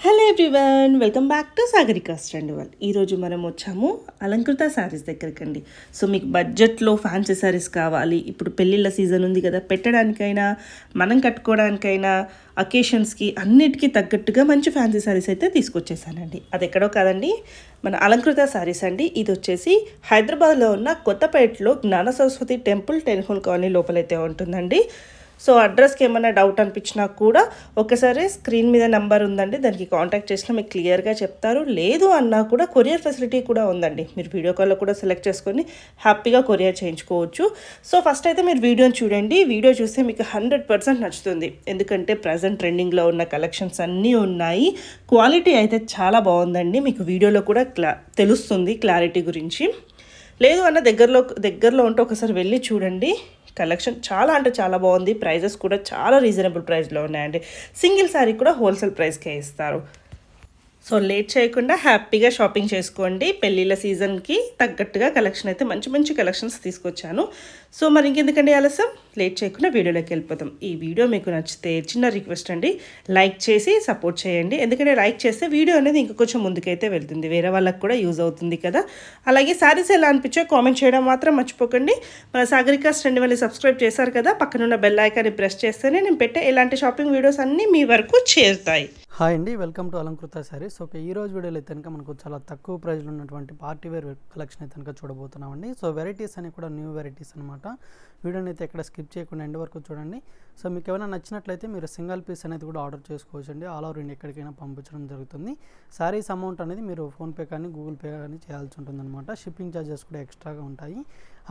Hello everyone, welcome back to Sagarika's ట్రెండ్వల్. ఈరోజు మనం వచ్చాము అలంకృత శారీస్ దగ్గరకండి. సో మీకు బడ్జెట్లో ఫ్యాన్సీ శారీస్ కావాలి, ఇప్పుడు పెళ్ళిళ్ళ సీజన్ ఉంది కదా, పెట్టడానికైనా మనం కట్టుకోవడానికైనా అకేషన్స్కి అన్నిటికీ తగ్గట్టుగా మంచి ఫ్యాన్సీ శారీస్ అయితే తీసుకొచ్చేసానండి. అది ఎక్కడో కాదండి, మన అలంకృత శారీస్ అండి. ఇది వచ్చేసి హైదరాబాద్లో ఉన్న కొత్తపేటలో జ్ఞాన సరస్వతి టెంపుల్ టెన్హోల్ కాలనీ లోపలైతే ఉంటుందండి. సో అడ్రస్కి ఏమైనా డౌట్ అనిపించినా కూడా ఒకసారి స్క్రీన్ మీద నెంబర్ ఉందండి, దానికి కాంటాక్ట్ చేసినా మీకు క్లియర్గా చెప్తారు. లేదు అన్నా కూడా కొరియర్ ఫెసిలిటీ కూడా ఉందండి. మీరు వీడియో కాల్లో కూడా సెలెక్ట్ చేసుకొని హ్యాపీగా కొరియర్ చేయించుకోవచ్చు. సో ఫస్ట్ అయితే మీరు వీడియోని చూడండి. వీడియో చూస్తే మీకు 100% నచ్చుతుంది, ఎందుకంటే ప్రజెంట్ ట్రెండింగ్లో ఉన్న కలెక్షన్స్ అన్నీ ఉన్నాయి. క్వాలిటీ అయితే చాలా బాగుందండి, మీకు వీడియోలో కూడా తెలుస్తుంది క్లారిటీ గురించి. లేదు అన్న దగ్గరలో ఉంటే ఒకసారి వెళ్ళి చూడండి. కలెక్షన్ చాలా అంటే చాలా బాగుంది. ప్రైజెస్ కూడా చాలా రీజనబుల్ ప్రైస్లో ఉన్నాయండి. సింగిల్ శారీ కూడా హోల్సేల్ ప్రైస్కే ఇస్తారు. సో లేట్ చేయకుండా హ్యాపీగా షాపింగ్ చేసుకోండి. పెళ్ళిళ్ళ సీజన్కి తగ్గట్టుగా కలెక్షన్ అయితే మంచి మంచి కలెక్షన్స్ తీసుకొచ్చాను. సో మరి ఇంకెందుకండి ఆలస్యం, లేట్ చేయకుండా వీడియోలోకి వెళ్ళిపోతాం. ఈ వీడియో మీకు నచ్చితే చిన్న రిక్వెస్ట్ అండి, లైక్ చేసి సపోర్ట్ చేయండి. ఎందుకంటే లైక్ చేస్తే వీడియో అనేది ఇంకా కొంచెం ముందుకైతే వెళ్తుంది, వేరే వాళ్ళకి కూడా యూజ్ అవుతుంది కదా. అలాగే శారీస్ ఎలా అనిపించో కామెంట్ చేయడం మాత్రం మర్చిపోకండి. మన సాగరికాస్ ట్రెండ్వల్ని సబ్స్క్రైబ్ చేశారు కదా, పక్కనున్న బెల్ ఐకాన్ని ప్రెస్ చేస్తేనే నేను పెట్టే ఇలాంటి షాపింగ్ వీడియోస్ అన్నీ మీ వరకు చేరుతాయి. హాయ్ అండి, welcome to Alankrita saris. Okay, ఈ రోజు వీడియోలో అయితే కనుక మనకు చాలా తక్కువ ప్రైస్లో ఉన్నటువంటి పార్టీ వేర్ కలెక్షన్ అయితే కనుక చూడబోతున్నామండి. సో వెరైటీస్ అని కూడా న్యూ వెరైటీస్ అనమాట. వీడియోని అయితే ఎక్కడ స్కిప్ చేయకుండా ఎండ్ వరకు చూడండి. సో మీకు ఏమైనా నచ్చినట్లయితే మీరు సింగిల్ పీస్ అనేది కూడా ఆర్డర్ చేసుకోవచ్చు అండి. ఆల్ ఓవర్ ఇండియా ఎక్కడికైనా పంపించడం జరుగుతుంది. శారీస్ అమౌంట్ అనేది మీరు ఫోన్పే కానీ గూగుల్ పే కానీ చేయాల్సి ఉంటుంది అనమాట. షిప్పింగ్ ఛార్జెస్ కూడా ఎక్స్ట్రాగా ఉంటాయి.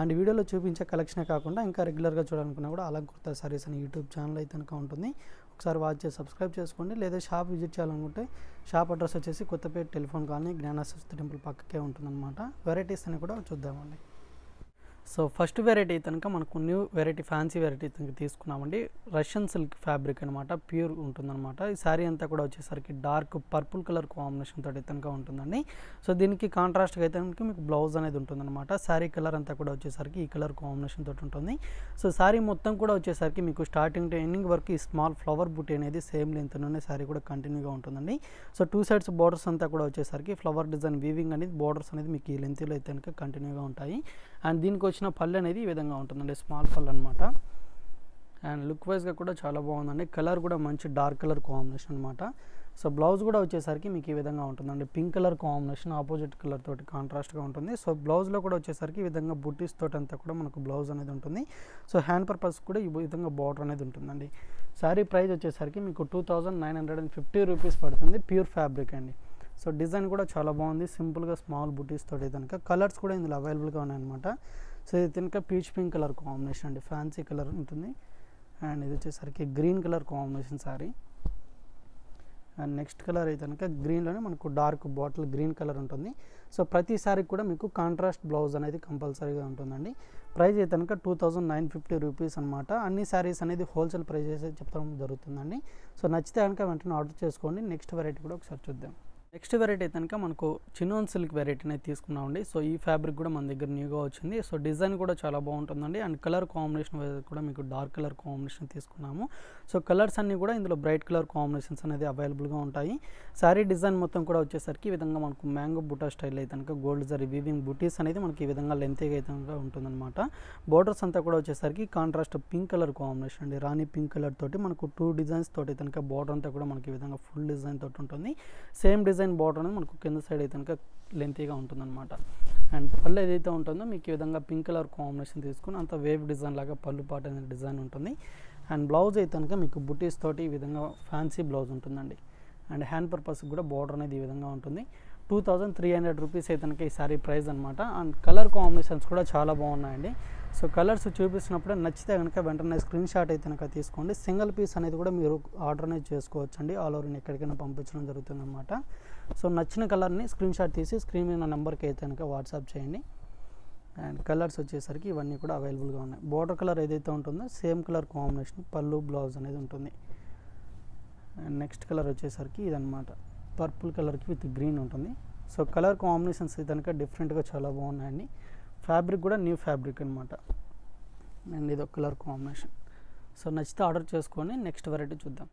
అండ్ వీడియోలో చూపించే కలెక్షనే కాకుండా ఇంకా రెగ్యులర్గా చూడాలనుకున్నా కూడా అలంకృత శారీస్ అని యూట్యూబ్ ఛానల్ అయితే కనుక ఉంటుంది. ఒకసారి వాచ్ చేసి సబ్స్క్రైబ్ చేసుకోండి. లేదా షాప్ విజిట్ చేయాలనుకుంటే షాప్ అడ్రస్ వచ్చేసి కొత్తపేట టెలిఫోన్ కాలనీ జ్ఞాన సరస్వతి టెంపుల్ పక్కకే ఉంటుందన్నమాట. వెరైటీస్ అని కూడా చూద్దామండి. సో ఫస్ట్ వెరైటీ అయితే కనుక మనకు న్యూ వెరైటీ ఫ్యాన్సీ వెరైటీ తీసుకున్నామండి. రష్యన్ సిల్క్ ఫ్యాబ్రిక్ అనమాట, ప్యూర్ ఉంటుందన్నమాట. ఈ శారీ అంతా కూడా వచ్చేసరికి డార్క్ పర్పుల్ కలర్ కాంబినేషన్ తోటి అయితే కనుక ఉంటుందండి. సో దీనికి కాంట్రాస్ట్గా అయితే కనుక మీకు బ్లౌజ్ అనేది ఉంటుందన్నమాట. శారీ కలర్ అంతా కూడా వచ్చేసరికి ఈ కలర్ కాంబినేషన్ తోటి ఉంటుంది. సో శారీ మొత్తం కూడా వచ్చేసరికి మీకు స్టార్టింగ్ టు ఎండింగ్ వరకు ఈ స్మాల్ ఫ్లవర్ బుట్టి అనేది సేమ్ లెంత్లోనే శారీ కూడా కంటిన్యూగా ఉంటుందండి. సో టూ సైడ్స్ బోర్డర్స్ అంతా కూడా వచ్చేసరికి ఫ్లవర్ డిజైన్ వీవింగ్ అనేది బోర్డర్స్ అనేది మీకు ఈ లెంత్లో అయితే కనుక కంటిన్యూగా ఉంటాయి. అండ్ దీనికి వచ్చిన పళ్ళు అనేది ఈ విధంగా ఉంటుందండి, స్మాల్ పళ్ళు అనమాట. అండ్ లుక్ వైజ్గా కూడా చాలా బాగుందండి. కలర్ కూడా మంచి డార్క్ కలర్ కాంబినేషన్ అనమాట. సో బ్లౌజ్ కూడా వచ్చేసరికి మీకు ఈ విధంగా ఉంటుందండి, pink colour combination opposite colour తోటి కాంట్రాస్ట్గా ఉంటుంది. సో బ్లౌజ్లో కూడా వచ్చేసరికి ఈ విధంగా బుట్టీస్ తోటి అంతా కూడా మనకు బ్లౌజ్ అనేది ఉంటుంది. సో హ్యాండ్ పర్పస్ కూడా ఈ విధంగా బార్డర్ అనేది ఉంటుందండి. శారీ ప్రైస్ వచ్చేసరికి మీకు 2950 రూపీస్ పడుతుంది. ప్యూర్ ఫ్యాబ్రిక్ అండి. సో డిజైన్ కూడా చాలా బాగుంది, సింపుల్గా స్మాల్ బుటీస్ తోటి కనుక. కలర్స్ కూడా ఇందులో అవైలబుల్గా ఉన్నాయన్నమాట. సో ఇది కనుక పీచ్ పింక్ కలర్ కాంబినేషన్ అండి, ఫ్యాన్సీ కలర్ ఉంటుంది. అండ్ ఇది వచ్చేసరికి green colour combination sari. And next colour అయితే కనుక గ్రీన్లోనే మనకు డార్క్ బాటిల్ గ్రీన్ కలర్ ఉంటుంది. సో ప్రతి శారీకి కూడా మీకు కాంట్రాస్ట్ బ్లౌజ్ అనేది కంపల్సరీగా ఉంటుందండి. ప్రైస్ అయితే కనుక 2950 రూపీస్ అనమాట. అన్ని శారీస్ అనేది హోల్సేల్ ప్రైజెస్ చెప్పడం జరుగుతుందండి. సో నచ్చితే కనుక వెంటనే ఆర్డర్ చేసుకోండి. నెక్స్ట్ వెరైటీ కూడా ఒకసారి చూద్దాం. నెక్స్ట్ వెరైటీ అయితే కనుక మనకు చినోన్ సిల్క్ వెరైటీ అనేది తీసుకున్నామండి. సో ఈ ఫ్యాబ్రిక్ కూడా మన దగ్గర న్యూగా వచ్చింది. సో డిజైన్ కూడా చాలా బాగుంటుందండి. అండ్ కలర్ కాంబినేషన్ కూడా మీకు డార్క్ కలర్ కాంబినేషన్ తీసుకున్నాము. సో కలర్స్ అన్నీ కూడా ఇందులో బ్రైట్ కలర్ కాంబినేషన్స్ అనేది అవైలబుల్గా ఉంటాయి. శారీ డిజైన్ మొత్తం కూడా వచ్చేసరికి ఈ విధంగా మనకు మ్యాంగో బుటా స్టైల్ అయితే కనుక గోల్డ్ జరీ వీవింగ్ బుటీస్ అనేది మనకి ఈ విధంగా లెంతీగా అయితే ఉంటుందన్నమాట. బోర్డర్స్ అంతా కూడా వచ్చేసరికి కాంట్రాస్ట్ పింక్ కలర్ కాంబినేషన్ అండి, రాణి పింక్ కలర్ తోటి మనకు 2 డిజైన్స్ తోటి కనుక బోర్డర్ అంతా కూడా మనకి ఈ విధంగా ఫుల్ డిజైన్ తోటి ఉంటుంది. సేమ్ డిజైన్ బోర్డర్ అనేది మనకు కింద సైడ్ అయితే కనుక లెంతీగా ఉంటుందన్నమాట. అండ్ పళ్ళు ఏదైతే ఉంటుందో మీకు ఈ విధంగా పింక్ కలర్ కాంబినేషన్ తీసుకుని అంత వేవ్ డిజైన్ లాగా పళ్ళు పాట అనేది డిజైన్ ఉంటుంది. అండ్ బ్లౌజ్ అయితే కనుక మీకు బుటీస్ తోటి ఈ విధంగా ఫ్యాన్సీ బ్లౌజ్ ఉంటుందండి. అండ్ హ్యాండ్ పర్పస్ కూడా బోర్డర్ అనేది ఈ విధంగా ఉంటుంది. 2300 రూపీస్ అయితే కనుక ఈ శారీ ప్రైస్ అనమాట. అండ్ కలర్ కాంబినేషన్స్ కూడా చాలా బాగున్నాయండి. సో కలర్స్ చూపిస్తున్నప్పుడే నచ్చితే కనుక వెంటనే స్క్రీన్ షాట్ అయితే కనుక తీసుకోండి. సింగిల్ పీస్ అనేది కూడా మీరు ఆర్డర్ అనేది చేసుకోవచ్చు అండి. ఆల్ ఓవర్ ఎక్కడికైనా పంపించడం జరుగుతుంది అనమాట. సో నచ్చిన కలర్ని స్క్రీన్ షాట్ తీసి స్క్రీన్ మీద నెంబర్కి అయితే కనుక వాట్సాప్ చేయండి. అండ్ కలర్స్ వచ్చేసరికి ఇవన్నీ కూడా అవైలబుల్గా ఉన్నాయి. బోర్డర్ కలర్ ఏదైతే ఉంటుందో సేమ్ కలర్ కాంబినేషన్ పళ్ళు బ్లౌజ్ అనేది ఉంటుంది. అండ్ నెక్స్ట్ కలర్ వచ్చేసరికి ఇదనమాట, పర్పుల్ కలర్కి విత్ గ్రీన్ ఉంటుంది. సో కలర్ కాంబినేషన్స్ కనుక డిఫరెంట్గా చాలా బాగున్నాయండి. ఫ్యాబ్రిక్ కూడా న్యూ ఫ్యాబ్రిక్ అనమాట. అండ్ ఇది ఒక కలర్ కాంబినేషన్. సో నచ్చితే ఆర్డర్ చేసుకొని నెక్స్ట్ వెరైటీ చూద్దాం.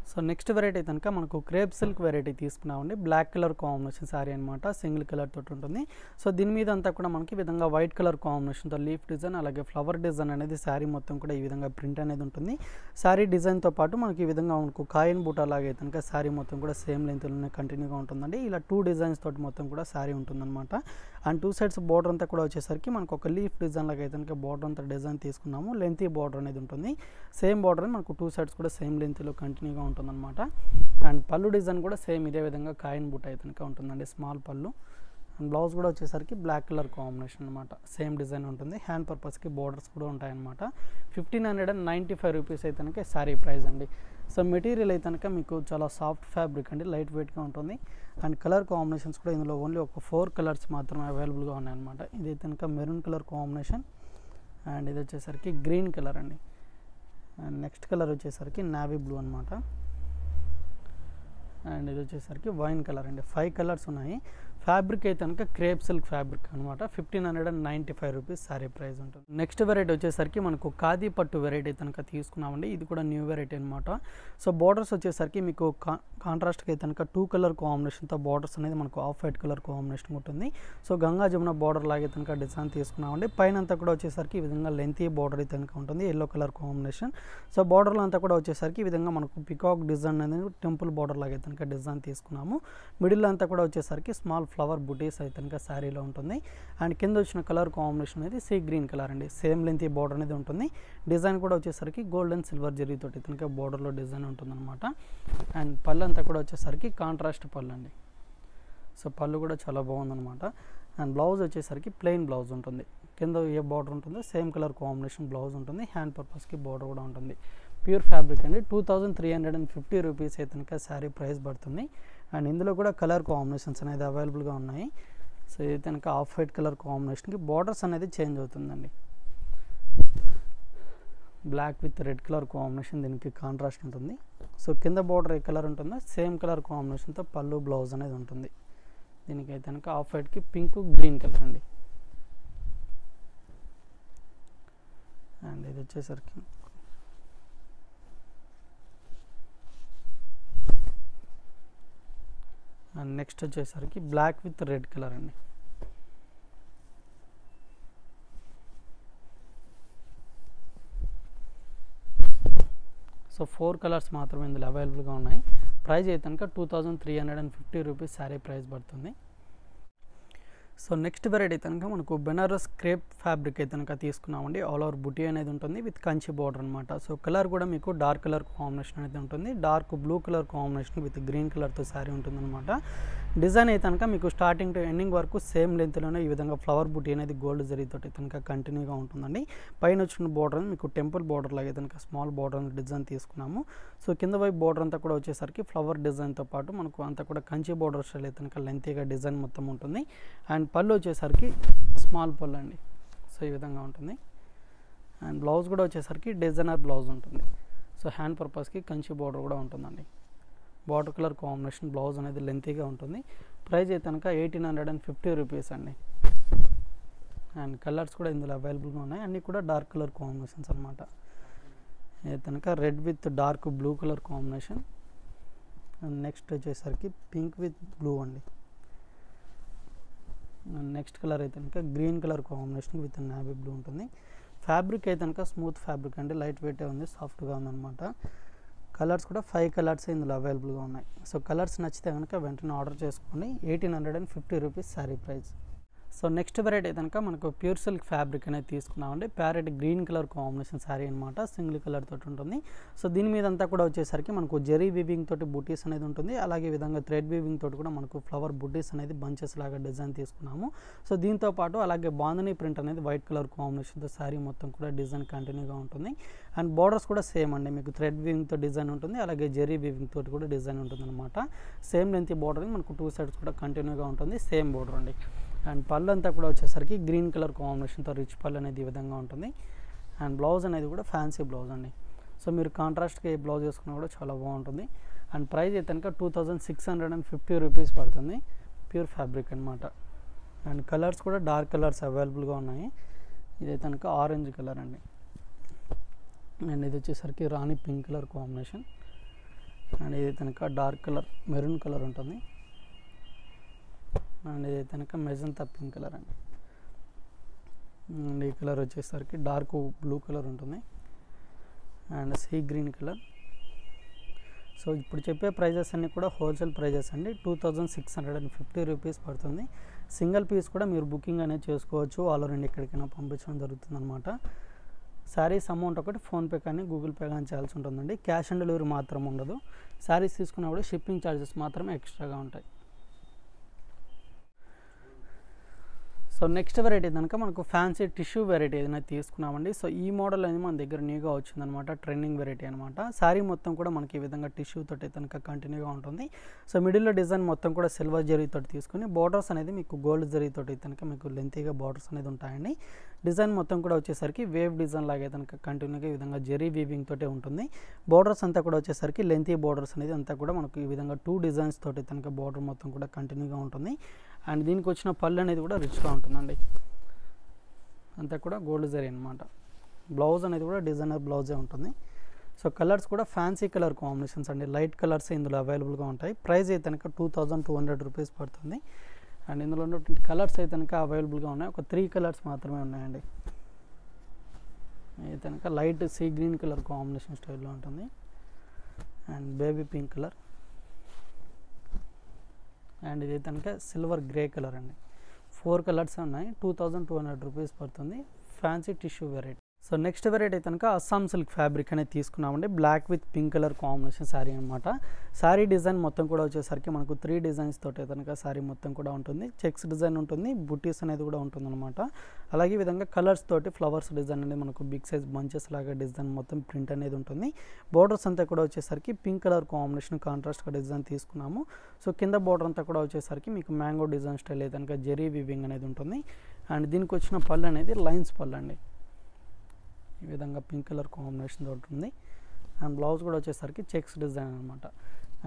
సో నెక్స్ట్ వెరైటీ కనుక మనకు క్రేప్ సిల్క్ వెరైటీ తీసుకున్నామండి. బ్లాక్ కలర్ కాంబినేషన్ శారీ అనమాట, సింగిల్ కలర్ తోటి ఉంటుంది. సో దీని మీద అంతా కూడా మనకి ఈ విధంగా వైట్ కలర్ కాంబినేషన్తో లీఫ్ డిజైన్ అలాగే ఫ్లవర్ డిజైన్ అనేది శారీ మొత్తం కూడా ఈ విధంగా ప్రింట్ అనేది ఉంటుంది. శారీ డిజైన్తో పాటు మనకి ఈ విధంగా మనకు కాయిన్ బూటా లాగా అయితే కనుక శారీ మొత్తం కూడా సేమ్ లెంత్లోనే కంటిన్యూగా ఉంటుందండి. ఇలా 2 డిజైన్స్ తోటి మొత్తం కూడా శారీ ఉంటుందన్నమాట. అండ్ 2 సైడ్స్ బోర్డర్ అంతా కూడా వచ్చేసరికి మనకు ఒక లీఫ్ డిజైన్ లాగా అయితే కనుక బోర్డర్ అంతా డిజైన్ తీసుకున్నాము. లెంతీ బోర్డర్ అనేది ఉంటుంది. సేమ్ బోర్డర్ మనకు 2 సైడ్స్ కూడా సేమ్ లెంత్లో కంటిన్యూగా ఉంటుందన్నమాట. అండ్ పళ్ళు డిజైన్ కూడా సేమ్ ఇదే విధంగా కాయిన్ బూట అయితే కనుక ఉంటుందండి, స్మాల్ పళ్ళు. అండ్ బ్లౌజ్ కూడా వచ్చేసరికి బ్లాక్ కలర్ కాంబినేషన్ అనమాట, సేమ్ డిజైన్ ఉంటుంది. హ్యాండ్ పర్పస్కి బోర్డర్స్ కూడా ఉంటాయన్నమాట. 1595 రూపీస్ అయితే కనుక శారీ ప్రైస్ అండి. సో మెటీరియల్ అయితే కనుక మీకు చాలా సాఫ్ట్ ఫ్యాబ్రిక్ అండి, లైట్ వెయిట్గా ఉంటుంది. అండ్ కలర్ కాంబినేషన్స్ కూడా ఇందులో ఓన్లీ ఒక 4 కలర్స్ మాత్రమే అవైలబుల్గా ఉన్నాయన్నమాట. ఇది అయితే కనుక మెరూన్ కలర్ కాంబినేషన్, అండ్ ఇది వచ్చేసరికి గ్రీన్ కలర్ అండి. అండ్ నెక్స్ట్ కలర్ వచ్చేసరికి నావీ బ్లూ అనమాట. అండ్ ఇది వచ్చేసరికి వైన్ కలర్ అండి. 5 కలర్స్ ఉన్నాయి. ఫ్యాబ్రిక్ అయితే కనుక క్రేప్ సిల్క్ ఫ్యాబ్రిక్ అనమాట. 1595 రూపీస్ శారీ ప్రైస్ ఉంటుంది. నెక్స్ట్ వెరైటీ వచ్చేసరికి మనకు ఖాదీ పట్టు వెరైటీ కనుక తీసుకున్నామండి. ఇది కూడా న్యూ వెరైటీ అనమాట. సో బోర్డర్స్ వచ్చేసరికి మీకు కాంట్రాస్ట్కి అయితే కనుక 2 కలర్ కాంబినేషన్తో బోర్డర్స్ అనేది మనకు ఆఫ్ వైట్ కలర్ కాంబినేషన్ ఉంటుంది. సో గంగా జమున బోర్డర్ లాగే కనుక డిజైన్ తీసుకున్నామండి. పైన అంతా కూడా వచ్చేసరికి ఈ విధంగా లెంతీ బోర్డర్ అయితే కనుక ఉంటుంది, ఎల్లో కలర్ కాంబినేషన్. సో బోర్డర్లో అంతా కూడా వచ్చేసరికి ఈ విధంగా మనకు పికాక్ డిజైన్ అనేది టెంపుల్ బోర్డర్ లాగే కనుక డిజైన్ తీసుకున్నాము. మిడిల్ అంతా కూడా వచ్చేసరికి స్మాల్ ఫ్లవర్ బుటీస్ అయితే కనుక శారీలో ఉంటుంది. అండ్ కింద వచ్చిన కలర్ కాంబినేషన్ అనేది సీ గ్రీన్ కలర్ అండి, సేమ్ లెంత్ బోర్డర్ అనేది ఉంటుంది. డిజైన్ కూడా వచ్చేసరికి గోల్డ్ అండ్ సిల్వర్ జరీతో కనుక బోర్డర్లో డిజైన్ ఉంటుందన్నమాట. అండ్ పళ్ళు అంతా కూడా వచ్చేసరికి కాంట్రాస్ట్ పళ్ళు అండి. సో పళ్ళు కూడా చాలా బాగుందన్నమాట. అండ్ బ్లౌజ్ వచ్చేసరికి ప్లెయిన్ బ్లౌజ్ ఉంటుంది. కింద ఏ బార్డర్ ఉంటుందో సేమ్ కలర్ కాంబినేషన్ బ్లౌజ్ ఉంటుంది. హ్యాండ్ పర్పస్కి బార్డర్ కూడా ఉంటుంది. ప్యూర్ ఫ్యాబ్రిక్ అండి. 2350 రూపీస్ అయితే కనుక శారీ ప్రైస్ పడుతుంది. అండ్ ఇందులో కూడా కలర్ కాంబినేషన్స్ అనేది అవైలబుల్గా ఉన్నాయి. సో ఇది కనుక ఆఫ్ వైట్ కలర్ కాంబినేషన్కి బార్డర్స్ అనేది చేంజ్ అవుతుందండి. Black with red colour combination దీనికి కాంట్రాస్ట్ ఉంటుంది. సో కింద బార్డర్ ఏ కలర్ ఉంటుందో సేమ్ కలర్ కాంబినేషన్తో పళ్ళు బ్లౌజ్ అనేది ఉంటుంది. దీనికి అయితే కనుక ఆఫ్ వైట్కి పింక్ గ్రీన్ కలర్ అండి. అండ్ ఇది వచ్చేసరికి అండ్ నెక్స్ట్ వచ్చేసరికి బ్లాక్ విత్ రెడ్ కలర్ అండి. సో 4 కలర్స్ మాత్రమే ఇందులో అవైలబుల్గా ఉన్నాయి. ప్రైస్ అయితే కనుక 2350 రూపీస్ శారీ ప్రైస్ పడుతుంది. సో నెక్స్ట్ వెరైటీ కనుక మనకు బెనారస్ క్రేప్ ఫ్యాబ్రిక్ అయితే కనుక తీసుకున్నామండి. ఆల్ ఓవర్ బుటీ అనేది ఉంటుంది విత్ కంచి బార్డర్ అనమాట. సో కలర్ కూడా మీకు డార్క్ కలర్ కాంబినేషన్ అనేది ఉంటుంది. Dark blue colour combination with green కలర్తో శారీ ఉంటుంది అనమాట. డిజైన్ అయితే కనుక మీకు స్టార్టింగ్ టు ఎండింగ్ వరకు సేమ్ లెంత్లోనే ఈ విధంగా ఫ్లవర్ బుటీ అనేది గోల్డ్ జరీతో కనుక కంటిన్యూగా ఉంటుందండి. పైన వచ్చిన బార్డర్ మీకు టెంపుల్ బార్డర్ లాగే కనుక స్మాల్ బార్డర్ డిజైన్ తీసుకున్నాము. సో కింద వైపు బార్డర్ అంతా కూడా వచ్చేసరికి ఫ్లవర్ డిజైన్తో పాటు మనకు అంతా కూడా కంచి బార్డర్ స్టైల్ అయితే కనుక లెంతీగా డిజైన్ మొత్తం ఉంటుంది. అండ్ పళ్ళు వచ్చేసరికి స్మాల్ పళ్ళు అండి. సో ఈ విధంగా ఉంటుంది. అండ్ బ్లౌజ్ కూడా వచ్చేసరికి డిజైనర్ బ్లౌజ్ ఉంటుంది. సో హ్యాండ్ పర్పస్కి కంచి బార్డర్ కూడా ఉంటుందండి. బార్డర్ కలర్ కాంబినేషన్ బ్లౌజ్ అనేది లెంతీగా ఉంటుంది. ప్రైస్ అయితే కనుక 1850 రూపీస్ అండి. అండ్ కలర్స్ కూడా ఇందులో అవైలబుల్గా ఉన్నాయి. అన్నీ కూడా డార్క్ కలర్ కాంబినేషన్స్ అనమాట. అయితే కనుక red with dark blue colour combination. And next వచ్చేసరికి పింక్ విత్ బ్లూ అండి. నెక్స్ట్ కలర్ అయితే కనుక green colour combination with navy blue ఉంటుంది. ఫ్యాబ్రిక్ అయితే కనుక స్మూత్ ఫ్యాబ్రిక్ అండి, లైట్ వెయిటే ఉంది, సాఫ్ట్గా ఉందన్నమాట. కలర్స్ కూడా 5 కలర్స్ ఇందులో అవైలబుల్గా ఉన్నాయి. సో కలర్స్ నచ్చితే కనుక వెంటనే ఆర్డర్ చేసుకోండి. 1850 rupees sari price. So next variety కనుక మనకు ప్యూర్ సిల్క్ ఫ్యాబ్రిక్ అనేది తీసుకున్నామండి. Parrot green colour combination sari అనమాట, సింగిల్ కలర్ తోటి ఉంటుంది. సో దీని మీద అంతా కూడా వచ్చేసరికి మనకు జెరీ వీవింగ్ తోటి బుటీస్ అనేది ఉంటుంది. అలాగే విధంగా థ్రెడ్ వీవింగ్ తోటి కూడా మనకు ఫ్లవర్ బుటీస్ అనేది బంచెస్ లాగా డిజైన్ తీసుకున్నాము. సో దీంతో పాటు అలాగే బాంధనీ ప్రింట్ అనేది వైట్ కలర్ కాంబినేషన్తో శారీ మొత్తం కూడా డిజైన్ కంటిన్యూగా ఉంటుంది. అండ్ బార్డర్స్ కూడా సేమ్ అండి, మీకు థ్రెడ్ వీవింగ్తో డిజైన్ ఉంటుంది. అలాగే జెరీ వీవింగ్ తోటి కూడా డిజైన్ ఉంటుంది అనమాట. సేమ్ లెంత్ బార్డర్ మనకు 2 సైడ్స్ కూడా కంటిన్యూగా ఉంటుంది. సేమ్ బార్డర్ అండి. అండ్ పళ్ళు అంతా కూడా వచ్చేసరికి గ్రీన్ కలర్ కాంబినేషన్తో రిచ్ పళ్ళు అనేది ఈ విధంగా ఉంటుంది. అండ్ బ్లౌజ్ అనేది కూడా ఫ్యాన్సీ బ్లౌజ్ అండి. సో మీరు కాంట్రాస్ట్గా ఏ బ్లౌజ్ వేసుకున్నా కూడా చాలా బాగుంటుంది. అండ్ ప్రైస్ అయితే కనుక 2650 రూపీస్ పడుతుంది. ప్యూర్ ఫ్యాబ్రిక్ అనమాట. అండ్ కలర్స్ కూడా డార్క్ కలర్స్ అవైలబుల్గా ఉన్నాయి. ఇదైతే కనుక ఆరెంజ్ కలర్ అండి. అండ్ ఇది వచ్చేసరికి రాణి పింక్ కలర్ కాంబినేషన్. అండ్ ఇది కనుక డార్క్ కలర్ మెరూన్ కలర్ ఉంటుంది. అండ్ ఇది కనుక మెజంతా పింక్ కలర్ అండి. అండ్ ఈ కలర్ వచ్చేసరికి డార్క్ బ్లూ కలర్ ఉంటుంది and see green colour. So ఇప్పుడు చెప్పే ప్రైజెస్ అన్నీ కూడా హోల్సేల్ ప్రైజెస్ అండి. 2650 రూపీస్ పడుతుంది. సింగిల్ పీస్ కూడా మీరు బుకింగ్ అనేది చేసుకోవచ్చు. ఆల్ ఓవర్ ఇండియా ఎక్కడికైనా పంపించడం జరుగుతుంది అనమాట. శారీస్ అమౌంట్ ఒకటి ఫోన్పే కానీ గూగుల్ పే కానీ చేయాల్సి ఉంటుందండి. క్యాష్ ఆన్ డెలివరీ మాత్రం ఉండదు. శారీస్ తీసుకున్నప్పుడు షిప్పింగ్ ఛార్జెస్ మాత్రమే ఎక్స్ట్రాగా ఉంటాయి. సో నెక్స్ట్ వెరైటీ కనుక మనకు ఫ్యాన్సీ టిష్యూ వెరైటీ ఏదైనా తీసుకున్నామండి. సో ఈ మోడల్ అనేది మన దగ్గర న్యూగా వచ్చిందనమాట, ట్రెండింగ్ వెరైటీ అనమాట. శారీ మొత్తం కూడా మనకి ఈ విధంగా టిష్యూ తోటి కనుక కంటిన్యూగా ఉంటుంది. సో మిడిల్లో డిజైన్ మొత్తం కూడా సిల్వర్ జరీతో తీసుకుని బోర్డర్స్ అనేది మీకు గోల్డ్ జరీతో కనుక మీకు లెంతీగా బోర్డర్స్ అనేది ఉంటాయండి. డిజైన్ మొత్తం కూడా వచ్చేసరికి వేవ్ డిజైన్ లాగే కనుక కంటిన్యూగా ఈ విధంగా జరీ వీవింగ్ తోటే ఉంటుంది. బోర్డర్స్ అంతా కూడా వచ్చేసరికి లెంతీ బోర్డర్స్ అనేది అంతా కూడా మనకు ఈ విధంగా 2 డిజైన్స్ తోటి కనుక బోర్డర్ మొత్తం కూడా కంటిన్యూగా ఉంటుంది. అండ్ దీనికి వచ్చిన పళ్ళు అనేది కూడా రిచ్గా ఉంటుందండి. అంతా కూడా గోల్డ్ జరీ అనమాట. బ్లౌజ్ అనేది కూడా డిజైనర్ బ్లౌజే ఉంటుంది. సో కలర్స్ కూడా ఫ్యాన్సీ కలర్ కాంబినేషన్స్ అండి. లైట్ కలర్స్ ఇందులో అవైలబుల్గా ఉంటాయి. ప్రైస్ అయితే కనుక 2200 రూపీస్ పడుతుంది. అండ్ ఇందులో ఉన్నటువంటి కలర్స్ అయితే కనుక అవైలబుల్గా ఉన్నాయి. ఒక 3 కలర్స్ మాత్రమే ఉన్నాయండి. అయితే కనుక light sea green colour combination స్టైల్లో ఉంటుంది and baby pink colour and ఇది కనుక సిల్వర్ గ్రే కలర్ అండి. 4 కలర్స్ ఉన్నాయి. 2200 రూపీస్ పడుతుంది. Fancy tissue variety. So next variety కనుక అస్సాం సిల్క్ ఫ్యాబ్రిక్ అనేది తీసుకున్నామండి. Black with pink colour combination sari అనమాట. శారీ డిజైన్ మొత్తం కూడా వచ్చేసరికి మనకు 3 డిజైన్స్ తోటి కనుక శారీ మొత్తం కూడా ఉంటుంది. చెక్స్ డిజైన్ ఉంటుంది, బుటీస్ అనేది కూడా ఉంటుంది అనమాట. అలాగే ఈ విధంగా కలర్స్ తోటి ఫ్లవర్స్ డిజైన్ అనేది మనకు బిగ్ సైజ్ బంచెస్ లాగా డిజైన్ మొత్తం ప్రింట్ అనేది ఉంటుంది. బోర్డర్స్ అంతా కూడా వచ్చేసరికి పింక్ కలర్ కాంబినేషన్ కాంట్రాస్ట్గా డిజైన్ తీసుకున్నాము. సో కింద బోర్డర్ అంతా కూడా వచ్చేసరికి మీకు మ్యాంగో డిజైన్ స్టైల్ అయితే కనుక జెరీ వీవింగ్ అనేది ఉంటుంది. అండ్ దీనికి వచ్చిన పళ్ళు అనేది లైన్స్ పళ్ళు అండి. ఈ విధంగా పింక్ కలర్ కాంబినేషన్ తోటి ఉంది. అండ్ బ్లౌజ్ కూడా వచ్చేసరికి చెక్స్ డిజైన్ అనమాట.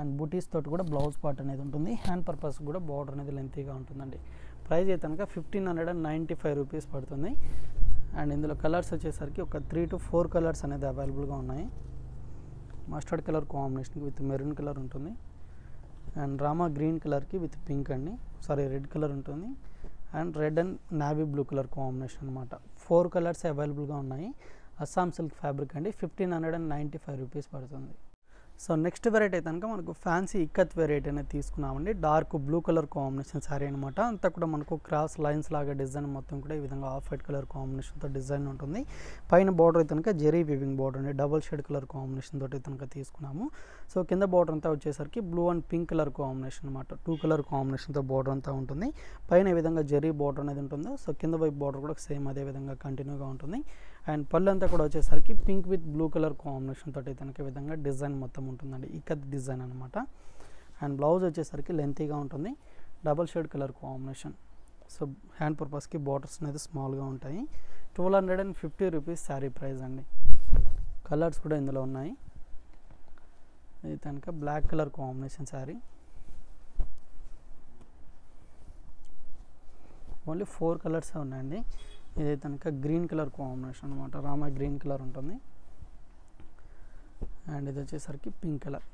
అండ్ బుటీస్ తోటి కూడా బ్లౌజ్ పార్ట్ అనేది ఉంటుంది. హ్యాండ్ పర్పస్ కూడా బార్డర్ అనేది లెంతీగా ఉంటుందండి. ప్రైస్ అయితే కనుక 1595 రూపీస్ పడుతుంది. అండ్ ఇందులో కలర్స్ వచ్చేసరికి ఒక 3 to 4 కలర్స్ అనేది అవైలబుల్గా ఉన్నాయి. మస్టర్డ్ కలర్ కాంబినేషన్కి విత్ మెరూన్ కలర్ ఉంటుంది. అండ్ రామా గ్రీన్ కలర్కి విత్ పింక్ అండి, రెడ్ కలర్ ఉంటుంది. And red and navy blue colour combination అనమాట. 4 కలర్స్ అవైలబుల్గా ఉన్నాయి. అస్సాం సిల్క్ ఫ్యాబ్రిక్ అండి. 1595 రూపీస్ పడుతుంది. సో నెక్స్ట్ వెరైటీ అయితే కనుక మనకు ఫ్యాన్సీ ఇక్కత్ వెరైటీ అనేది తీసుకున్నామండి. Dark blue colour combination sari అనమాట. అంతా కూడా మనకు క్రాస్ లైన్స్ లాగా డిజైన్ మొత్తం కూడా ఈ విధంగా ఆఫ్ వైట్ కలర్ కాంబినేషన్తో డిజైన్ ఉంటుంది. పైన బార్డర్ అయితే కనుక జెరీ వీవింగ్ బార్డర్ అండి. డబుల్ షేడ్ కలర్ కాంబినేషన్ తోటి కనుక తీసుకున్నాము. సో కింద బార్డర్ అంతా వచ్చేసరికి blue and pink colour combination అనమాట. 2 కలర్ కాంబినేషన్తో బార్డర్ అంతా ఉంటుంది. పైన ఈ విధంగా జెరీ బార్డర్ అనేది ఉంటుంది. సో కింద వైపు బార్డర్ కూడా సేమ్ అదే విధంగా కంటిన్యూగా ఉంటుంది. అండ్ పళ్ళు అంతా కూడా వచ్చేసరికి pink with blue colour combination తోటి కనుక ఈ విధంగా డిజైన్ మొత్తం ఉంటుందండి. ఇక్కత్ డిజైన్ అనమాట. అండ్ బ్లౌజ్ వచ్చేసరికి లెంతీగా ఉంటుంది. Double shade colour combination. So hand పర్పస్కి బార్డర్స్ అనేది స్మాల్గా ఉంటాయి. 1250 రూపీస్ శారీ ప్రైస్ అండి. కలర్స్ కూడా ఇందులో ఉన్నాయి. ఇది కనుక black colour combination sari. Only 4 colours ఉన్నాయండి. ఇది కనుక గ్రీన్ కలర్ కాంబినేషన్ అనమాట. రామా గ్రీన్ కలర్ ఉంటుంది. అండ్ ఇది వచ్చేసరికి పింక్ కలర్.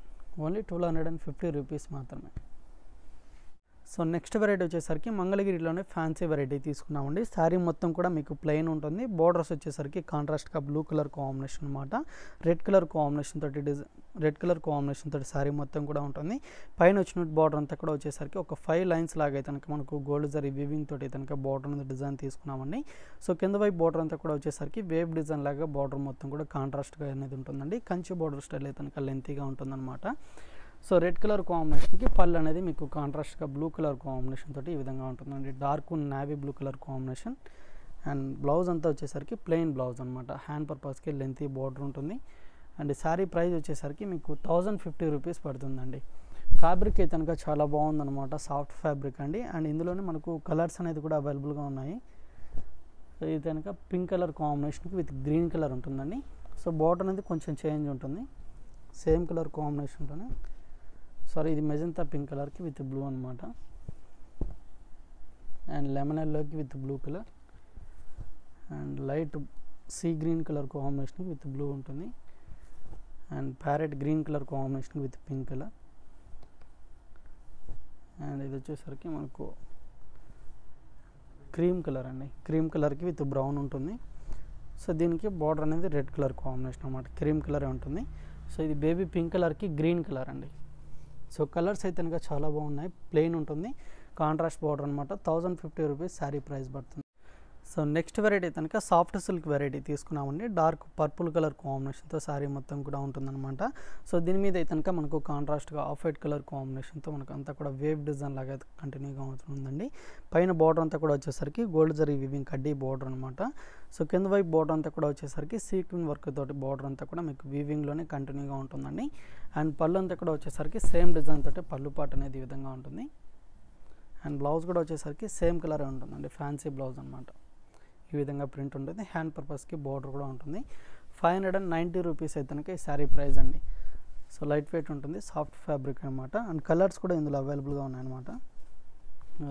ఓన్లీ 1250 రూపీస్ మాత్రమే. సో నెక్స్ట్ వెరైటీ వచ్చేసరికి మంగళగిరిలోనే ఫ్యాన్సీ వెరైటీ తీసుకున్నామండి. శారీ మొత్తం కూడా మీకు ప్లెయిన్ ఉంటుంది. బోర్డర్స్ వచ్చేసరికి కాంట్రాస్ట్గా బ్లూ కలర్ కాంబినేషన్ అనమాట. రెడ్ కలర్ కాంబినేషన్ తోటి శారీ మొత్తం కూడా ఉంటుంది. పైన వచ్చిన బార్డర్ అంతా కూడా వచ్చేసరికి ఒక 5 లైన్స్ లాగా కనుక మనకు గోల్డ్ జరీ వీవింగ్ తోటి కనుక బార్డర్ అనేది డిజైన్ తీసుకున్నామండి. సో కింద వైపు బార్డర్ అంతా కూడా వచ్చేసరికి వేవ్ డిజైన్ లాగా బార్డర్ మొత్తం కూడా కాంట్రాస్ట్గా అనేది ఉంటుందండి. కంచి బార్డర్ స్టైల్ అయితే కనుక లెంతీగా ఉంటుందన్నమాట. సో రెడ్ కలర్ కాంబినేషన్కి పళ్ళు అనేది మీకు కాంట్రాస్ట్గా బ్లూ కలర్ కాంబినేషన్ తోటి ఈ విధంగా ఉంటుందండి. Dark navy blue colour combination. And blouse అంతా వచ్చేసరికి ప్లెయిన్ బ్లౌజ్ అనమాట. హ్యాండ్ పర్పస్కి లెంతీ బార్డర్ ఉంటుంది. అండ్ శారీ ప్రైస్ వచ్చేసరికి మీకు 1050 రూపీస్ పడుతుందండి. ఫ్యాబ్రిక్ అయితే కనుక చాలా బాగుందన్నమాట. సాఫ్ట్ ఫ్యాబ్రిక్ అండి. అండ్ ఇందులోనే మనకు కలర్స్ అనేది కూడా అవైలబుల్గా ఉన్నాయి. సో ఇది కనుక పింక్ కలర్ కాంబినేషన్కి విత్ గ్రీన్ కలర్ ఉంటుందండి. సో బార్డర్ అనేది కొంచెం చేంజ్ ఉంటుంది. సేమ్ కలర్ కాంబినేషన్తోనే ఇది మెజంతా పింక్ కలర్కి విత్ బ్లూ అనమాట. అండ్ లెమన్ ఎల్లోకి with blue colour. And light sea green colour combination with blue ఉంటుంది. And parrot green colour combination with pink colour. And ఇది వచ్చేసరికి మనకు క్రీమ్ కలర్ అండి, క్రీమ్ కలర్కి విత్ బ్రౌన్ ఉంటుంది. సో దీనికి బార్డర్ అనేది రెడ్ కలర్ కాంబినేషన్ అన్నమాట, క్రీమ్ కలరే ఉంటుంది. సో ఇది బేబీ పింక్ కలర్కి గ్రీన్ కలర్ అండి. సో కలర్స్ అయితే కనుక చాలా బాగున్నాయి, ప్లెయిన్ ఉంటుంది, కాంట్రాస్ట్ బార్డర్ అనమాట. 1050 రూపీస్ శారీ ప్రైస్ పడుతుంది. సో నెక్స్ట్ వెరైటీ కనుక సాఫ్ట్ సిల్క్ వెరైటీ తీసుకున్నామండి. డార్క్ పర్పుల్ కలర్ కాంబినేషన్తో శారీ మొత్తం కూడా ఉంటుందన్నమాట. సో దీని మీద అయితే కనుక మనకు కాంట్రాస్ట్గా ఆఫ్ వైట్ కలర్ కాంబినేషన్తో మనకు అంతా కూడా వేవ్ డిజైన్ లాగా అయితే కంటిన్యూగా ఉంటుందండి. పైన బార్డర్ అంతా కూడా వచ్చేసరికి గోల్డ్ జరీ వివింగ్ కడ్డీ బార్డర్ అనమాట. సో కింద వైపు బార్డర్ అంతా కూడా వచ్చేసరికి సీక్వెన్ వర్క్ తోటి బార్డర్ అంతా కూడా మీకు వీవింగ్లోనే కంటిన్యూగా ఉంటుందండి. అండ్ పళ్ళు అంతా కూడా వచ్చేసరికి సేమ్ డిజైన్ తోటి పళ్ళు పాట అనేది ఈ విధంగా ఉంటుంది. అండ్ బ్లౌజ్ కూడా వచ్చేసరికి సేమ్ కలరే ఉంటుందండి, ఫ్యాన్సీ బ్లౌజ్ అనమాట. ఈ విధంగా ప్రింట్ ఉంటుంది, హ్యాండ్ పర్పస్కి బార్డర్ కూడా ఉంటుంది. 590 రూపీస్ అయితే కనుక ఈ శారీ ప్రైస్ అండి. సో లైట్ వెయిట్ ఉంటుంది, సాఫ్ట్ ఫ్యాబ్రిక్ అనమాట. అండ్ కలర్స్ కూడా ఇందులో అవైలబుల్గా ఉన్నాయన్నమాట.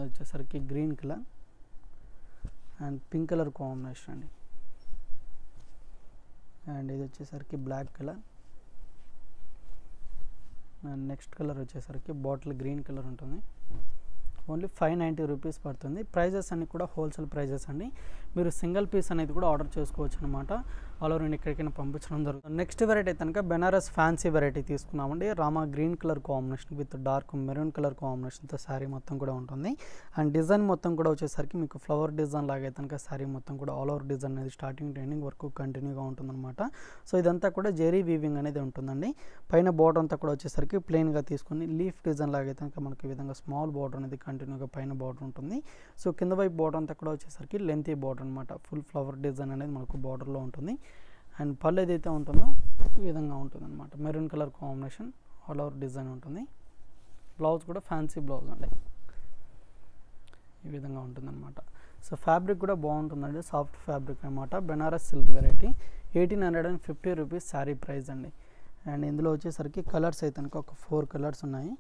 వచ్చేసరికి green colour and pink colour combination అండి. అండ్ ఇది వచ్చేసరికి black colour. And next colour వచ్చేసరికి బాటిల్ గ్రీన్ కలర్ ఉంటుంది. ఓన్లీ 590 రూపీస్ పడుతుంది. ప్రైజెస్ అన్ని కూడా హోల్సేల్ ప్రైజెస్ అండి. మీరు సింగిల్ పీస్ అనేది కూడా ఆర్డర్ చేసుకోవచ్చు అనమాట. ఆల్ ఓవర్ నేను ఎక్కడికైనా పంపించడం జరుగుతుంది. నెక్స్ట్ వెరైటీ కనుక బెనారస్ ఫ్యాన్సీ వెరైటీ తీసుకున్నామండి. Rama green colour combination with dark maroon colour కాంబినేషన్తో శారీ మొత్తం కూడా ఉంటుంది. అండ్ డిజైన్ మొత్తం కూడా వచ్చేసరికి మీకు ఫ్లవర్ డిజైన్ లాగా అయితే కనుక శారీ మొత్తం కూడా ఆల్ ఓవర్ డిజైన్ అనేది స్టార్టింగ్ టు ఎండింగ్ వరకు కంటిన్యూగా ఉంటుందన్నమాట. సో ఇదంతా కూడా జెరీ వీవింగ్ అనేది ఉంటుందండి. పైన బార్డర్ అంతా కూడా వచ్చేసరికి ప్లెయిన్గా తీసుకుని లీఫ్ డిజైన్ లాగా అయితే కనుక మనకి ఈ విధంగా స్మాల్ బార్డర్ అనేది కంటిన్యూగా పైన బార్డర్ ఉంటుంది. సో కింద వైపు బార్డర్ అంతా కూడా వచ్చేసరికి లెంతీ బార్డర్ అనమాట. ఫుల్ ఫ్లవర్ డిజైన్ అనేది మనకు బార్డర్లో ఉంటుంది. అండ్ పళ్ళు ఏదైతే ఉంటుందో ఈ విధంగా ఉంటుంది అనమాట. Maroon colour combination all over design ఉంటుంది. బ్లౌజ్ కూడా ఫ్యాన్సీ బ్లౌజ్ అండి, ఈ విధంగా ఉంటుందన్నమాట. సో ఫ్యాబ్రిక్ కూడా బాగుంటుందండి, సాఫ్ట్ ఫ్యాబ్రిక్ అనమాట. Banaras silk variety 1850 rupees sari price అండి. అండ్ ఇందులో వచ్చేసరికి కలర్స్ అయితే కనుక ఒక 4 కలర్స్ ఉన్నాయి.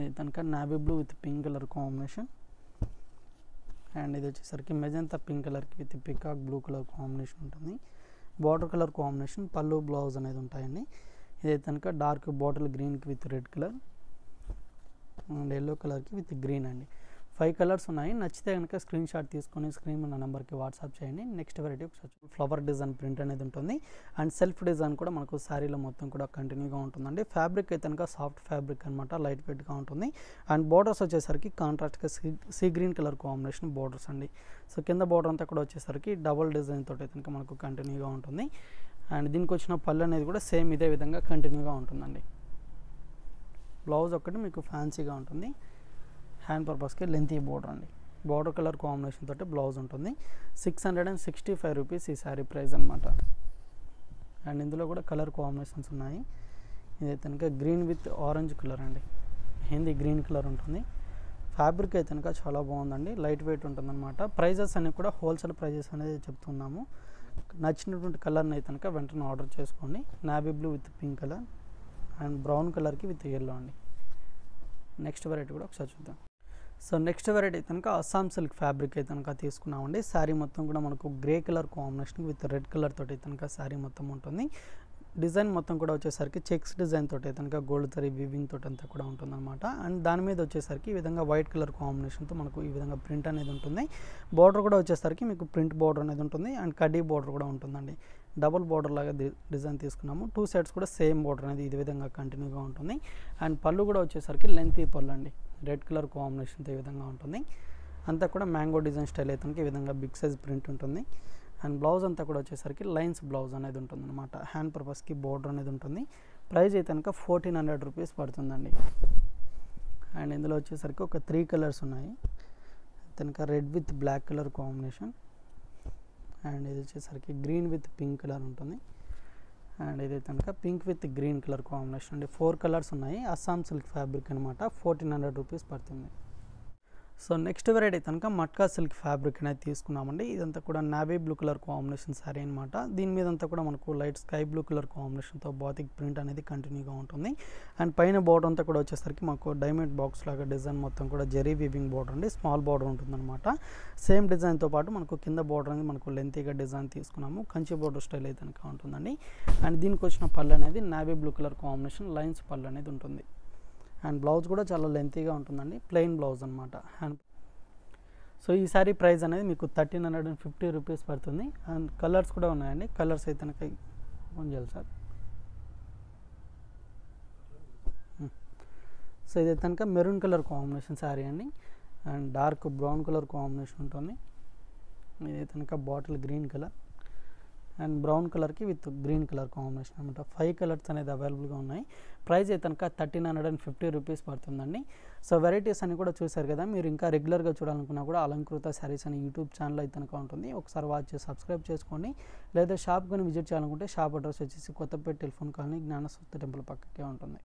ఇది కనుక navy blue with pink colour combination. And ఇది వచ్చేసరికి మెజంతా పింక్ కలర్కి with peacock blue colour combination ఉంటుంది. బార్డర్ కలర్ కాంబినేషన్ పళ్ళు బ్లౌజ్ అనేది ఉంటాయండి. ఇదైతే కనుక డార్క్ బాటిల్ గ్రీన్కి with red colour and yellow కలర్కి విత్ గ్రీన్ అండి. 5 కలర్స్ ఉన్నాయి. నచ్చితే కనుక స్క్రీన్ షాట్ తీసుకొని స్క్రీన్ ఉన్న నెంబర్కి వాట్సాప్ చేయండి. నెక్స్ట్ వెరైటీ ఒకసారి ఫ్లవర్ డిజైన్ ప్రింట్ అనేది ఉంటుంది. అండ్ సెల్ఫ్ డిజైన్ కూడా మనకు శారీలో మొత్తం కూడా కంటిన్యూగా ఉంటుందండి. ఫ్యాబ్రిక్ అయితే కనుక సాఫ్ట్ ఫ్యాబ్రిక్ అనమాట, లైట్ వెయిట్గా ఉంటుంది. అండ్ బార్డర్స్ వచ్చేసరికి కాంట్రాస్ట్గా sea green colour combination borders అండి. సో కింద బార్డర్ అంతా కూడా వచ్చేసరికి డబుల్ డిజైన్ తోటి అయితే కనుక మనకు కంటిన్యూగా ఉంటుంది. అండ్ దీనికి వచ్చిన పళ్ళు అనేది కూడా సేమ్ ఇదే విధంగా కంటిన్యూగా ఉంటుందండి. బ్లౌజ్ ఒక్కటి మీకు ఫ్యాన్సీగా ఉంటుంది. హ్యాండ్ పర్పస్కి లెంతీ బార్డర్ అండి. బార్డర్ కలర్ కాంబినేషన్ తోటి బ్లౌజ్ ఉంటుంది. 665 రూపీస్ ఈ శారీ ప్రైస్ అనమాట. అండ్ ఇందులో కూడా కలర్ కాంబినేషన్స్ ఉన్నాయి. ఇదైతే కనుక గ్రీన్ విత్ ఆరెంజ్ కలర్ అండి, హిందీ గ్రీన్ కలర్ ఉంటుంది. ఫ్యాబ్రిక్ అయితే కనుక చాలా బాగుందండి, లైట్ వెయిట్ ఉంటుందన్నమాట. ప్రైజెస్ అన్ని కూడా హోల్సేల్ ప్రైజెస్ అనేది చెప్తున్నాము. నచ్చినటువంటి కలర్ని అయితే కనుక వెంటనే ఆర్డర్ చేసుకోండి. Navy blue with pink colour and brown కలర్కి విత్ ఎల్లో అండి. నెక్స్ట్ వెరైటీ కూడా ఒకసారి చూద్దాం. సో నెక్స్ట్ వెరైటీ కనుక అస్సాం సిల్క్ ఫ్యాబ్రిక్ అయితే కనుక తీసుకున్నామండి. శారీ మొత్తం కూడా మనకు grey colour combination with red colour తోటి కనుక శారీ మొత్తం ఉంటుంది. డిజైన్ మొత్తం కూడా వచ్చేసరికి చెక్స్ డిజైన్ తోటి కనుక గోల్డ్ జరీ వీవింగ్ తోటి అంతా కూడా ఉంటుందన్నమాట. అండ్ దాని మీద వచ్చేసరికి ఈ విధంగా వైట్ కలర్ కాంబినేషన్తో మనకు ఈ విధంగా ప్రింట్ అనేది ఉంటుంది. బార్డర్ కూడా వచ్చేసరికి మీకు ప్రింట్ బార్డర్ అనేది ఉంటుంది. అండ్ కడ్డీ బార్డర్ కూడా ఉంటుందండి. డబుల్ బార్డర్ లాగా డిజైన్ తీసుకున్నాము. 2 సైడ్స్ కూడా సేమ్ బార్డర్ అనేది ఇది విధంగా కంటిన్యూగా ఉంటుంది. అండ్ పళ్ళు కూడా వచ్చేసరికి లెంతీ పళ్ళు అండి, రెడ్ కలర్ కాంబినేషన్తో ఈ విధంగా ఉంటుంది. అంతా కూడా మ్యాంగో డిజైన్ స్టైల్ అయితే ఈ విధంగా బిగ్ సైజ్ ప్రింట్ ఉంటుంది. అండ్ బ్లౌజ్ అంతా కూడా వచ్చేసరికి లైన్స్ బ్లౌజ్ అనేది ఉంటుంది అనమాట. హ్యాండ్ పర్పస్కి బార్డర్ అనేది ఉంటుంది. ప్రైస్ అయితే కనుక 1400 రూపీస్ పడుతుందండి. అండ్ ఇందులో వచ్చేసరికి ఒక 3 కలర్స్ ఉన్నాయి. కనుక red with black colour combination. And ఇది వచ్చేసరికి గ్రీన్ విత్ పింక్ కలర్ ఉంటుంది. అండ్ ఇదైతే కనుక pink with green colour combination అండి. 4 కలర్స్ ఉన్నాయి. అస్సాం సిల్క్ ఫ్యాబ్రిక్ అనమాట. 1400 రూపీస్ పడుతుంది. సో నెక్స్ట్ వెరైటీ కనుక మట్కా సిల్క్ ఫ్యాబ్రిక్ అనేది తీసుకున్నామండి. ఇదంతా కూడా navy blue colour combination sari అనమాట. దీని మీద అంతా కూడా మనకు లైట్ స్కై బ్లూ కలర్ కాంబినేషన్తో బాతిక్ ప్రింట్ అనేది కంటిన్యూగా ఉంటుంది. అండ్ పైన బోర్డర్ అంతా కూడా వచ్చేసరికి మాకు డైమండ్ బాక్స్ లాగా డిజైన్ మొత్తం కూడా జెరీ వీవింగ్ బోర్డర్ అండి, స్మాల్ బోర్డర్ ఉంటుందన్నమాట. సేమ్ డిజైన్తో పాటు మనకు కింద బోర్డర్ అనేది మనకు లెంతీగా డిజైన్ తీసుకున్నాము, కంచి బోర్డర్ స్టైల్ అయితే కనుక ఉంటుందండి. అండ్ దీనికి వచ్చిన పళ్ళు అనేది navy blue colour combination lines పళ్ళు అనేది ఉంటుంది. అండ్ బ్లౌజ్ కూడా చాలా లెంతీగా ఉంటుందండి, ప్లెయిన్ బ్లౌజ్ అనమాట. అండ్ సో ఈ సారీ ప్రైస్ అనేది మీకు 1350 రూపీస్ పడుతుంది. అండ్ కలర్స్ కూడా ఉన్నాయండి. కలర్స్ అయితే కనుక ఓపెన్ చేయాలి సార్. సో ఇది కనుక మెరూన్ కలర్ కాంబినేషన్ శారీ అండి. And dark brown colour combination ఉంటుంది. ఇది కనుక bottle green colour and brown కలర్కి విత్ గ్రీన్ కలర్ కాంబినేషన్ అనమాట. 5 కలర్స్ అనేది అవైలబుల్గా ఉన్నాయి. ప్రైస్ అయితే కనుక 1350 రూపీస్ పడుతుందండి. సో వెరైటీస్ అని కూడా చూశారు కదా. మీరు ఇంకా రెగ్యులర్గా చూడాలనుకున్నా కూడా అలంకృత శారీస్ అని యూట్యూబ్ ఛానల్ అయితే కనుక ఉంటుంది. ఒకసారి వాచ్ చేసి సబ్స్క్రైబ్ చేసుకోండి. లేదా షాప్ కానీ విజిట్ చేయాలనుకుంటే షాప్ అడ్రస్ వచ్చేసి కొత్తపేట టెలిఫోన్ కాలనీ జ్ఞానస్వస్తి టెంపుల్ పక్కకే ఉంటుంది.